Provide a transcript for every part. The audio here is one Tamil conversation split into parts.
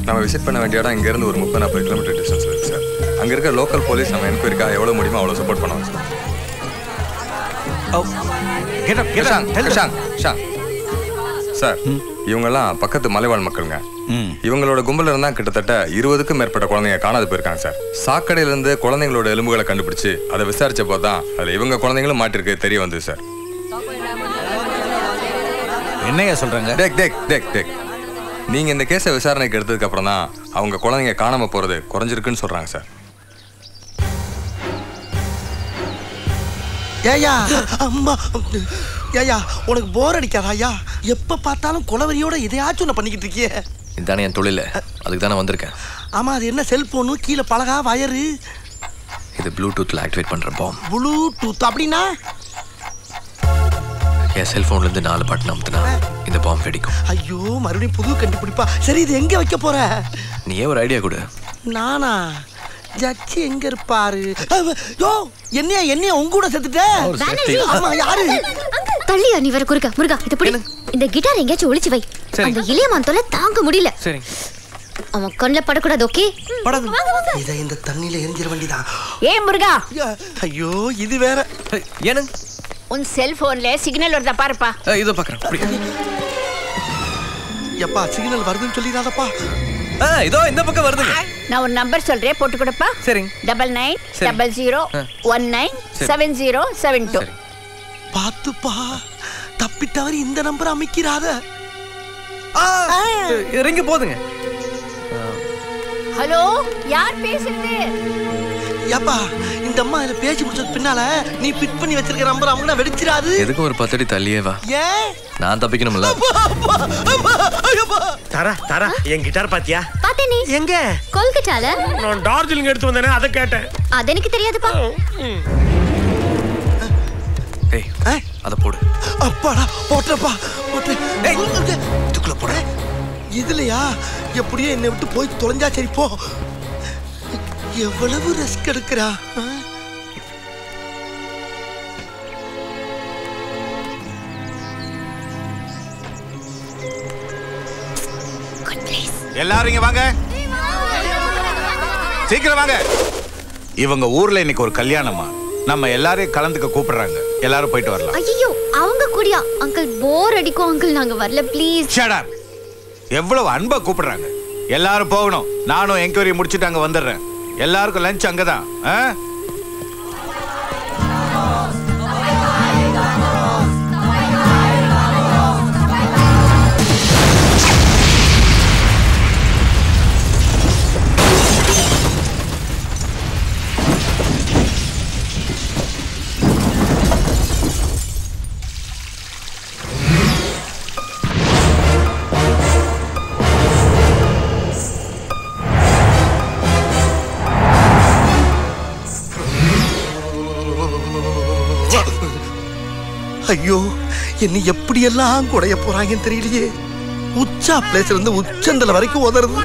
நம்ம விசிட் பண்ண வேண்டிய இடம் இங்கேருந்து ஒரு 30-40 கிலோமீட்டர் டிஸ்டன்ஸ் இருக்குது சார். அங்கே இருக்க லோக்கல் போலீஸ் நம்ம என்கொயரிக்காக எவ்வளோ முடியுமோ அவ்வளோ சப்போர்ட் பண்ணுவாங்க சார். சார் இவங்கெல்லாம் பக்கத்து மலைவாழ் மக்களுங்க. இவங்களோட கும்பல இருந்தா கிட்டத்தட்ட 20க்கும் மேற்பட்ட குழந்தைங்க காணாது போயிருக்காங்க சார். சாக்கடையில இருந்து குழந்தைங்களோட எலும்புகளை கண்டுபிடிச்சு அதை விசாரிச்ச போதுதான் அதுல இவங்க குழந்தைங்களும் மாட்டிருக்கு தெரிய வந்தது சார். என்னையா சொல்றாங்க? நீங்க இந்த கேஸை விசாரணைக்கு எடுத்ததுக்கு அப்புறம் தான் அவங்க குழந்தைங்க காணாம போறது குறைஞ்சிருக்குன்னு சொல்றாங்க சார். ஏயா அம்மா, ஏயா உனக்கு போர் அடிக்காதா? ஐயா எப்ப பார்த்தாலும் குலவரியோட எதையாச்சும் ஒன்று பண்ணிக்கிட்டு இருக்கியே. இதுதானே என் தொழில், அதுக்கு தானே வந்திருக்கேன். ஆமா, அது என்ன செல்போனு, கீழே பலகா, வயரு? இது ப்ளூடூத்ல ஆக்டிவேட் பண்ற பாம். ப்ளூடூத் அப்படின்னா? என் செல்போன்ல இருந்து 4 பட்டன் அமுத்துனா இந்த பாம் வெடிக்கும். ஐயோ, மறுபடியும் புது கண்டுபிடிப்பா. சரி, இது எங்க வைக்க போற? நீயே ஒரு ஐடியா கொடு. நானா? ஜட்ஜி எங்க இருப்பாரு? யோ, என்னைய உங்க கூட செத்துட்ட? ஆமா, யாரு? தள்ளியா நீ வர குறுக்க. முருகா, இத பிடி. இந்த கிட்டார் எங்கயாச்சும் ஒளிச்சு வை. அந்த இளையமான் தொல்லை தாங்க முடியல. சரி, அவன் கண்ணுல படக்கூடாது. ஓகே, படாது. இத இந்த தண்ணியில எரிஞ்சிர வேண்டியதான். ஏ முருகா, ஐயோ இது வேற. ஏனு உன் செல்போன்ல சிக்னல் வருதா பாருப்பா. இதோ பாக்குறேன். எப்பா சிக்னல் வருதுன்னு சொல்லிடாதப்பா. இதோ இந்த பக்கம் வருது. நான் ஒரு நம்பர் சொல்றேன், போட்டு கொடுப்பா. சரி. 9900197072. பாத்துப்பா, தப்பித்தவரி இந்த நம்பர் அமைக்கிறாத. இறங்கி போதுங்க. ஹலோ, யார் பேசுறது? ஏப்பா, இந்த அம்மா இத பேசி முடிச்சது பின்னால நீ பிட் பண்ணி வச்சிருக்க நம்பர் அவங்க வெடிச்சிராது. எதுக்கு ஒரு 10 அடி தள்ளியே வா. ஏன் நான் தப்பிக்கணும்ல? தாரா என் கிட்டார் பாத்தியா? பாத்தேனே. எங்க? கொல்கட்டால. நான் டார்ஜிலிங் எடுத்து வந்தேனே, அத கேட்டேன். அது எனக்கு தெரியாதுப்பா. ஏய், அத போடு. அப்பாடா, போட்றப்பா, போட்டு. ஏய், இதுக்குள்ள போடு. இதுலயா? எப்படியே என்னை விட்டு போய் தொலைஞ்சா சரி போ. எவ்வளவு ரிஸ்க் எடுக்கிறா. எல்லாரும் இங்க வாங்க, சீக்கிரம் வாங்க. இவங்க ஊர்ல இன்னைக்கு ஒரு கல்யாணமா, நம்ம எல்லாரையும் கலந்துக்க கூப்பிடுறாங்க. எல்லாரும் போயிட்டு வரலாம். ஐயோ, அவங்க கூடியா? அங்கிள் போர் அடிக்கும் அங்கிள், நாங்க வரல ப்ளீஸ். Shut up. எவ்வளவு அன்பா கூப்பிடுறாங்க. எல்லாரும் போகணும். நானும் என்கொயரி முடிச்சிட்டு அங்க வந்துடுறேன். எல்லாருக்கும் லஞ்ச் அங்கதான். ஐயோ, என்ன எப்படி எல்லாம் குடைய போறாங்கன்னு தெரியலையே. உச்சா பிளேஸ்ல இருந்து உச்சந்தல வரைக்கும் உதறது.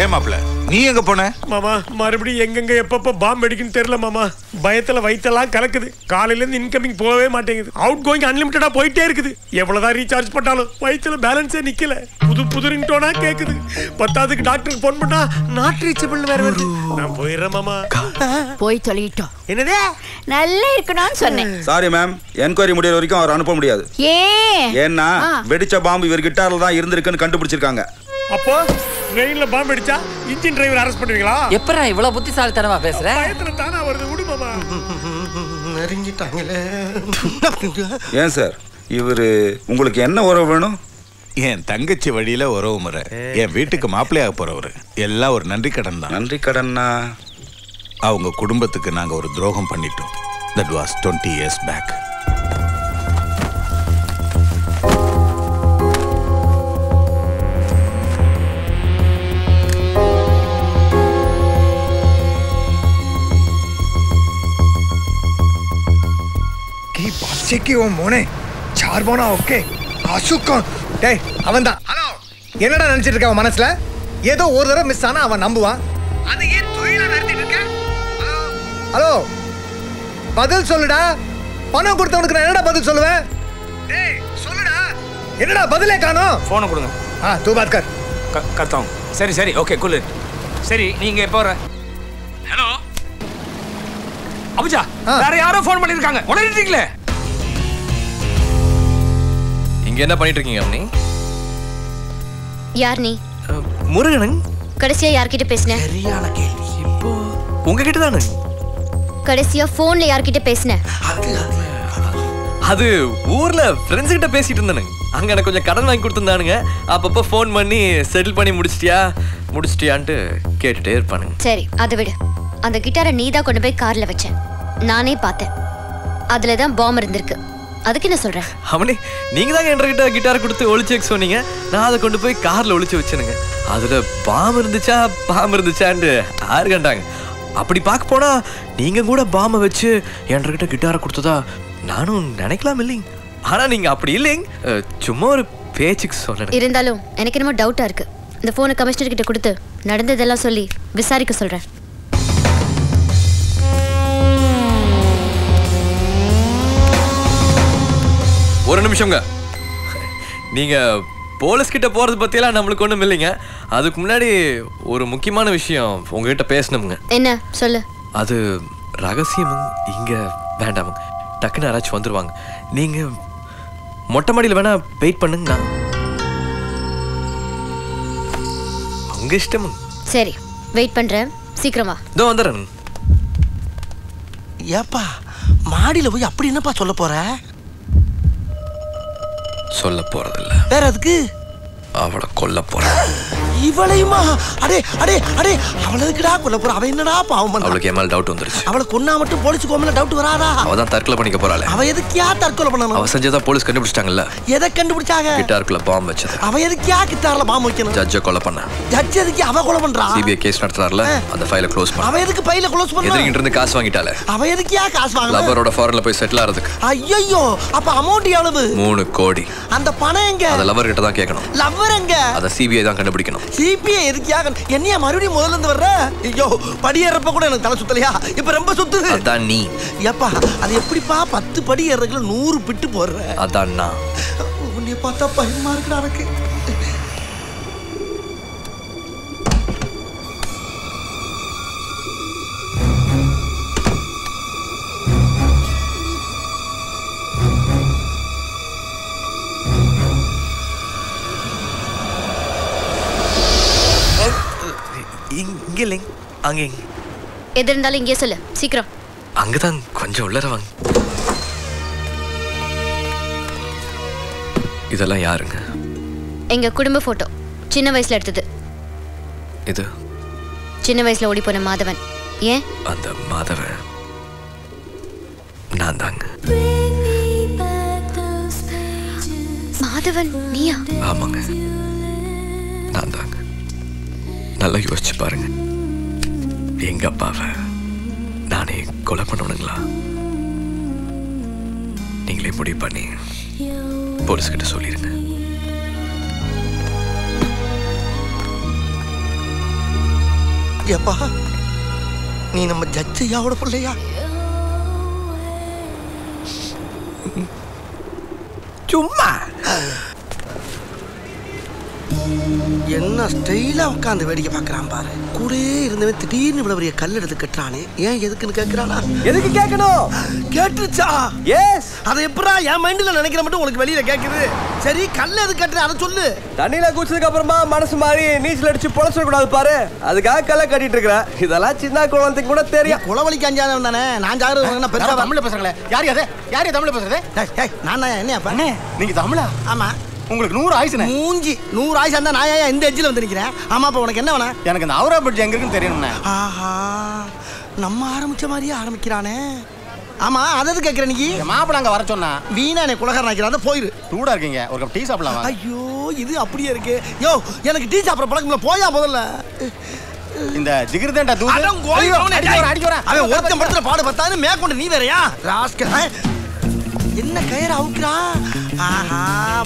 ஏன் மாப்ள, நீ எங்க போன? மாமா, மறுபடியும் எங்கெங்க எப்பப்ப பாம்பு அடிக்குன்னு தெரியல மாமா. பயத்துல வயித்தெல்லாம் கலக்குது. காலையில இருந்து இன்கமிங் போகவே மாட்டேங்குது. அவுட் கோயிங் அன்லிமிட்டடா போயிட்டே இருக்குது. எவ்வளவுதான் ரீசார்ஜ் பண்ணாலும் வயித்துல பேலன்ஸே நிக்கல. புது ரிங்டோனா கேக்குது. 10க்கு டாக்டருக்கு போன் பண்ணா நாட் ரீச்சபிள் வேற வருது. நான் போயிடுறேன் மாமா. போய் சொல்லிட்டோம். என்னதே? நல்லா இருக்கணும்னு சொன்னேன். சாரி மேம், என்கொயரி முடியற வரைக்கும் அவர் அனுப்ப முடியாது. ஏன்னா வெடிச்ச பாம்பு இவர் கிட்டார்ல தான் இருந்திருக்குன்னு கண்டுபிடிச்சிருக்காங்க. அப்போ ட்ரெயின்ல பாம்பு அடிச்சா இன்ஜின் டிரைவர் அரெஸ்ட் பண்ணுவீங்களா? எப்பறா இவ்வளவு புத்திசாலித்தனமா பேசுற? பயத்துல தானா வருது. விடு மாமா. நெருங்கிட்டாங்களே. ஏன் சார், இவரு உங்களுக்கு என்ன உறவு வேணும்? என் தங்கச்சி வழியில உறவு முறை. என் வீட்டுக்கு மாப்பிள்ளையாக போறவரு. எல்லாம் ஒரு நன்றி கடன் தான். நன்றி கடன்னா? அவங்க குடும்பத்துக்கு நாங்க ஒரு துரோகம் பண்ணிட்டோம். That was 20 years back. की वो मोने चार बोना ओके आशुक कौन டேய் அவன்தான். ஹலோ, என்னடா நினைச்சிட்டு இருக்க? அவன் மனசுல ஏதோ ஒரு தடவை மிஸ் ஆனா அவன் நம்புவான். அது ஏன் தொழிலா நடத்திட்டு இருக்க? ஹலோ ஹலோ, பதில் சொல்லுடா. பணம் கொடுத்தவனுக்கு நான் என்னடா பதில் சொல்லுவேன்? டேய் சொல்லுடா, என்னடா பதிலே காணோம்? போனை கொடுங்க. हाँ तू बात कर करता हूँ சரி சரி ஓகே கூல் சரி நீங்க எப்போ வர ஹலோ அபுஜா வேற யாரோ ஃபோன் பண்ணிருக்காங்க உடனே இங்க என்ன பண்ணிட்டு இருக்கீங்க அம்மனி யார் நீ முருகன் கடைசியா யார்கிட்ட பேசின சரியான கேள்வி இப்போ உங்ககிட்ட தானே கடைசியா போன்ல யார்கிட்ட பேசின அது ஊர்ல ஃப்ரெண்ட்ஸ் கிட்ட பேசிட்டு இருந்தானுங்க அங்க எனக்கு கொஞ்சம் கடன் வாங்கி கொடுத்துருந்தானுங்க அப்பப்போ ஃபோன் பண்ணி செட்டில் பண்ணி முடிச்சிட்டியான்ட்டு கேட்டுட்டே இருப்பானுங்க சரி அதை விடு அந்த கிட்டாரை நீ தான் கொண்டு போய் கார்ல வச்ச நானே பார்த்தேன் அதுல தான் பாம் இருந்திருக்கு அதுக்கு என்ன சொல்ற அவனே நீங்க தான் என்கிட்ட கிட்டார் கொடுத்து ஒளிச்சு வைக்க சொன்னீங்க நான் அதை கொண்டு போய் கார்ல ஒளிச்சு வச்சேனுங்க அதுல பாம் இருந்துச்சான்னு யாரு கண்டாங்க அப்படி பார்க்க போனா நீங்க கூட பாம்பை வச்சு என்கிட்ட கிட்டாரை கொடுத்ததா நானும் நினைக்கலாம் இல்லைங்க ஆனா நீங்க அப்படி இல்லைங்க சும்மா ஒரு பேச்சுக்கு சொன்னேன் இருந்தாலும் எனக்கு என்னமோ டவுட்டா இருக்கு இந்த போனை கமிஷனர் கிட்ட கொடுத்து நடந்ததெல்லாம் சொல்லி விசாரிக்க சொல்றேன் ஒரு நிமிஷம்ங்க நீங்க போலீஸ் கிட்ட போறது பத்தியெல்லாம் நம்மளுக்கு ஒண்ணும் இல்லைங்க அதுக்கு முன்னாடி ஒரு முக்கியமான விஷயம் உங்ககிட்ட பேசணுங்க என்ன சொல்லு அது ரகசியம் இங்க வேண்டாமுங்க டக்குன்னு யாராச்சும் வந்துருவாங்க நீங்க மொட்டை மாடியில் வேணா வெயிட் பண்ணுங்க உங்க இஷ்டம் சரி வெயிட் பண்றேன் சீக்கிரம் வா இதோ வந்துடுறேன் ஏப்பா மாடியில போய் அப்படி என்னப்பா சொல்ல போற சொல்ல போறதில்ல வேற அதுக்கு அவளை கொல்ல போறேன் இவளையுமா அடே அடே அடே அவளுக்குடா கொல்ல போற அவ என்னடா பாவம் பண்ணா அவளுக்கு ஏமால் டவுட் வந்துருச்சு அவளை கொன்னா மட்டும் போலீஸ் கோமல டவுட் வராதா அவ தான் தற்கொலை பண்ணிக்க போறாளே அவ எதுக்கு தற்கொலை பண்ணணும் அவ செஞ்சதா போலீஸ் கண்டுபிடிச்சிட்டாங்கல்ல எதை கண்டுபிடிச்சாங்க கிட்டாருக்குள்ள பாம்பு வச்சது அவ எதுக்கு கிட்டார்ல பாம்பு வைக்கணும் ஜட்ஜை கொலை பண்ணா ஜட்ஜ் எதுக்கு அவ கொலை பண்றா சிபிஐ கேஸ் நடத்துறாருல அந்த ஃபைலை க்ளோஸ் பண்ணா அவ எதுக்கு ஃபைலை க்ளோஸ் பண்ணா எதிரிகிட்ட இருந்து காசு வாங்கிட்டாளே அவ எதுக்கு காசு வாங்கல லவரோட ஃபாரின்ல போய் செட்டில் ஆறதுக்கு ஐயோ அப்ப அமௌண்ட் எவ்வளவு 3 கோடி அந்த பணம் எங்க அத லவர் கிட்ட தான் கேட்கணும் லவர் எங்க அத சிபிஐ தான் கண்டுபிடிக்கணும் சிபிஐ எதுக்கு என்னையா மறுபடியும் முதல்ல இருந்து வர்ற ஐயோ படியேறப்ப கூட எனக்கு தலை சுத்தலையா இப்ப ரொம்ப சுத்துது அதான் நீ ஏப்பா அது எப்படிப்பா 10 படி ஏறதுல 100 பிட்டு போடுற அதான் நான் உன்னை பார்த்தா பயமா இருக்குடா எனக்கு இங்க இல்லைங்க அங்க எது இருந்தாலும் இங்கே சொல்லு சீக்கிரம் அங்கதான் கொஞ்சம் உள்ளர வாங்க இதெல்லாம் யாருங்க எங்க குடும்ப போட்டோ சின்ன வயசுல எடுத்தது இது சின்ன வயசுல ஓடி போன மாதவன் ஏன் அந்த மாதவன் நான் தாங்க மாதவன் நீயா ஆமாங்க நான் தாங்க நல்லா யோசிச்சு பாருங்க எங்க அப்பாவை நானே கொலை பண்ணணுங்களா நீங்களே முடிவு பண்ணி போலீஸ் கிட்ட சொல்லிருங்க ஏப்பா நீ நம்ம ஜட்ஜையாவோட பிள்ளையா சும்மா என்ன ஸ்டைலா உட்காந்து வேடிக்கை பார்க்கறான் பாரு கூட இருந்தவன் திடீர்னு இவ்வளவு பெரிய கல் எடுத்து கட்டுறானே ஏன் எதுக்குன்னு கேட்கறானா எதுக்கு கேட்கணும் கேட்டுச்சா எஸ் அதை எப்படா என் மைண்ட்ல நினைக்கிற மட்டும் உங்களுக்கு வெளியில கேக்குது சரி கல் எது கட்டுற அதை சொல்லு தண்ணியில குடிச்சதுக்கு அப்புறமா மனசு மாறி நீச்சல் அடிச்சு பொழச்சிட கூடாது பாரு அதுக்காக கல்ல கட்டிட்டு இருக்கிறேன் இதெல்லாம் சின்ன குழந்தைக்கு கூட தெரியும் குளவழிக்கு அஞ்சாதவன் தானே நான் ஜாகிரதை பெருசா தமிழ்ல பேசுறேன் யார் அது யார் தமிழ்ல பேசுறது நான் என்னப்பா நீங்க தமிழா ஆமா உங்களுக்கு 100 ஆயுசுனே மூஞ்சி 100 ஆயுசு இருந்தா நான் ஏன் இந்த எட்ஜில் வந்து நிக்கிறேன் ஆமா அப்ப உனக்கு என்ன வேணும் எனக்கு இந்த அவுரா பிரிட்ஜ் எங்க இருக்குன்னு தெரியணும்ண்ணே ஆஹா நம்ம ஆரம்பிச்ச மாதிரியே ஆரம்பிக்கிறானே ஆமா அதாவது கேட்குற நீ மாப்பிள்ள அங்க வர சொன்னா வீணா என்னை குலகாரன் ஆக்கிறான் போயிரு சூடா இருக்கீங்க ஒரு கப் டீ சாப்பிடலாம் ஐயோ இது அப்படியே இருக்கு யோ எனக்கு டீ சாப்பிட்ற பழக்கம்ல போயா முதல்ல இந்த ஜிகிர்தேண்டா தூது அவன் ஒருத்தன் படத்துல பாடு பார்த்தாரு மேற்கொண்டு நீ வேறயா ராஸ்கல் என்ன கயிறு அவுக்குறான் ஆஹா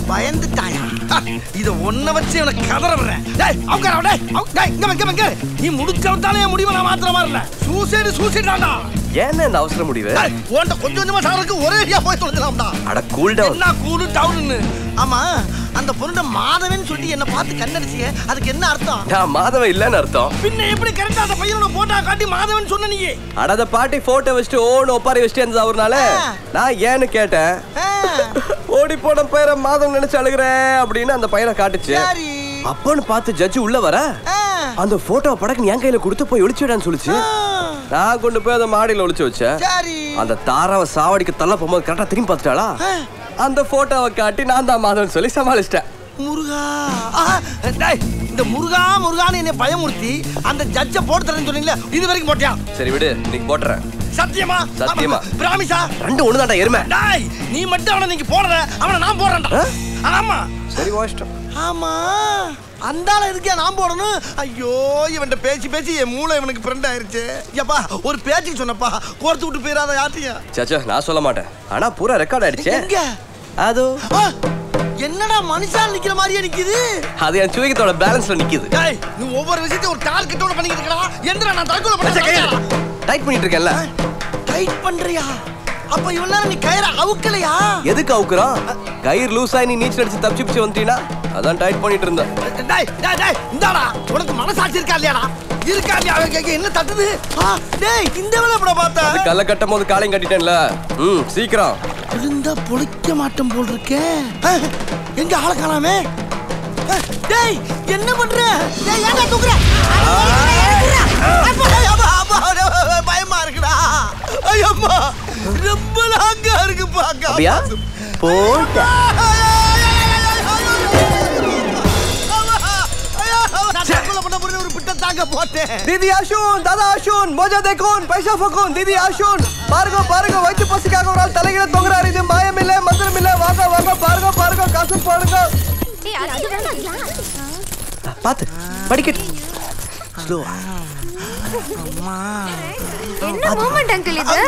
பயந்துட்டாயா இத ஒன்ன வச்சு எனக்கு கதற விடுறேன் டேய் அவுக்கறா டேய் டேய் இங்க நீ முடிச்சவதானே என் முடிவை நான் மாத்திர மாறல சூசைடாடா ஏன் இந்த அவசர முடிவு ஓண்ட கொஞ்சம் கொஞ்சமா சாருக்கு ஒரே ஏரியா போய் தொலைஞ்சலாம்டா அட கூல் டவுன் என்ன கூல் டவுன்னு ஆமா அந்த பொண்ணு மாதவன் சொல்லி என்ன பார்த்து கண்ணடிச்சிய அதுக்கு என்ன அர்த்தம்? நான் மாதவன் இல்லன்னு அர்த்தம். பின்ன எப்படி கரெக்டா அந்த பையனோட போட்டோ காட்டி மாதவன் சொன்ன நீ? அட பாட்டி போட்டோ வச்சுட்டு ஓன் ஒப்பாரி வச்சுட்டு இருந்தது அவர்னால நான் ஏன்னு கேட்டேன். ஓடி போன பையனை மாதவன் நினைச்சு அழுகிறேன் அப்படின்னு அந்த பையனை காட்டுச்சு. அப்பன்னு பார்த்து ஜட்ஜு உள்ள வர அந்த போட்டோ படக்கு என் கையில கொடுத்து போய் ஒளிச்சுடான்னு சொல்லிச்சு. நான் கொண்டு போய் அந்த மாடியில ஒளிச்சு வச்சேன். அந்த தாராவை சாவடிக்கு தள்ள போகும்போது கரெக்டா திரும்பி பார்த்துட்டாளா அந்த போட்டோவை காட்டி நான் தான் மாதவன் சொல்லி சமாளிச்சிட்டேன். முருகா இந்த முருகா முருகான்னு என்னை பயமுறுத்தி அந்த ஜட்ஜை போட்டு தரேன்னு சொன்னீங்களே இது வரைக்கும் போட்டியா? சரி விடு இன்னைக்கு போட்டுறேன். சத்தியமா? சத்தியமா. பிராமிஸா? ரெண்டு ஒண்ணுதான்டா எருமை. டேய் நீ மட்டும் அவனை நீங்க போடுற அவனை நான் போடுறேன்டா. ஆமா சரி வாஷ்டம். ஆமா அந்தால எதுக்கே நான் போடணும்? ஐயோ இவன்ட்ட பேசி பேசி என் மூளை இவனுக்கு ஃப்ரெண்ட் ஆயிருச்சு. எப்பா ஒரு பேச்சுக்கு சொன்னப்பா கோர்த்து விட்டு போயிடாத யார்ட்டையும். சச்சா நான் சொல்ல மாட்டேன். ஆனா பூரா ரெக்கார்ட் ஆயிடுச்சு. எங்க? அதோ என்னடா மனுஷால் நிக்கிற மாதிரியே நிக்குது. அது என் சுயத்தோட பேலன்ஸ்ல நிக்குது. டேய் நீ ஒவ்வொரு விஷயத்தையும் ஒரு டார்கெட்டோட பண்ணிக்கிட்டு இருக்கடா. எந்திரா நான் தற்கொலை பண்ணேன். டைட் பண்ணிட்டு இருக்கேன்ல. டைட் பண்றியா? அப்ப இவ்வளவு நேரம் நீ கயிறை அவுக்கலையா? எதுக்கு அவுக்குறான்? கயிறு லூஸ் ஆகி நீ நீச்சல் அடிச்சு தப்பிச்சு வந்துட்டீனா அதான் டைட் பண்ணிட்டு இருந்தேன். டேய் டேய் டேய் இந்தாடா உனக்கு மனசாட்சி இருக்கா இல்லையாடா? இருக்கா இல்லையா? என்ன தட்டுது? டேய் இந்த வேளை பட பார்த்தா அது கல்ல கட்டும் போது காலையும் கட்டிட்டேன்ல. சீக்கிரம் விழுந்தா பொழிக்க மாட்டேன் போல் இருக்கே. எங்க ஆள காணாமே? டேய் என்ன பண்ற? டேய் ஏன்டா தூக்குற? பயமா இருக்குடா. ஐயம்மா ரொம்ப லாங்கா இருக்கு பாக்க. அப்படியா? போடா. दीदी आशुन दादा आशुन मजा देखुन पैसा फकुन दीदी आशुन पारगो पारगो वैद्य पसिकागो राल तलगिला तोंगरारी दे माया मिले मंत्र मिले वागा वागा पारगो पारगो कासु पारगो ஏய் அது வேண்டாம். பாத்து படிக்கட் ஸ்லோ. அம்மா என்ன மூமெண்ட் அங்கிள் இது?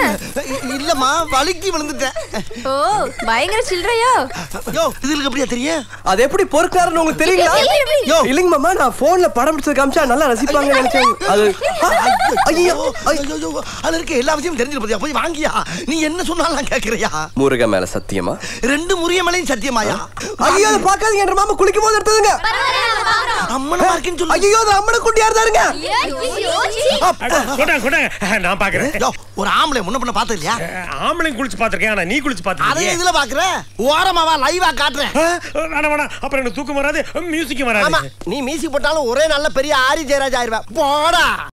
இல்லம்மா வலிக்கி விழுந்துட்டேன். ஓ பயங்கர சில்றையோ? யோ இதுக்கு அப்படியே தெரியும்? அது எப்படி பொறுக்காரன்னு உங்களுக்கு தெரியுமா? யோ இல்லங்க மாமா நான் போன்ல படம் பிடிச்சு காமிச்சா நல்லா ரசிப்பாங்க நினைச்சேன். அது ஐயோ ஐயோ அதுல இருக்க எல்லா விஷயமும் தெரிஞ்சிரு பாத்தியா? போய் வாங்கியா. நீ என்ன சொன்னாலும் கேக்குறியா? முருகன் மேல சத்தியமா? ரெண்டு முருகன் மேலயும் சத்தியமாயா? ஐயோ அத பாக்காதீங்க என்ற மாமா குளிக்கும் போது எடுத்ததுங்க. அம்மன மார்க்கின்னு சொல்லு. ஐயோ அது அம்மன குண்டியா இருந்தாருங்க. கொடா கொடா நான் பாக்குறேன். யோ ஒரு ஆம்பளை முன்ன பண்ண பார்த்தது இல்லையா? ஆம்பளை குளிச்சு பாத்திருக்கேன் ஆனா நீ குளிச்சு பாத்திருக்கியா? அதே இதுல பாக்குற ஓரமாவா லைவா காட்டுறேன். வேணா வேணா அப்புறம் எனக்கு தூக்கம் வராது மியூசிக்கும் வராது. நீ மியூசிக் போட்டாலும் ஒரே நல்ல பெரிய ஆரி ஜெயராஜ் ஆயிருவ. போடா.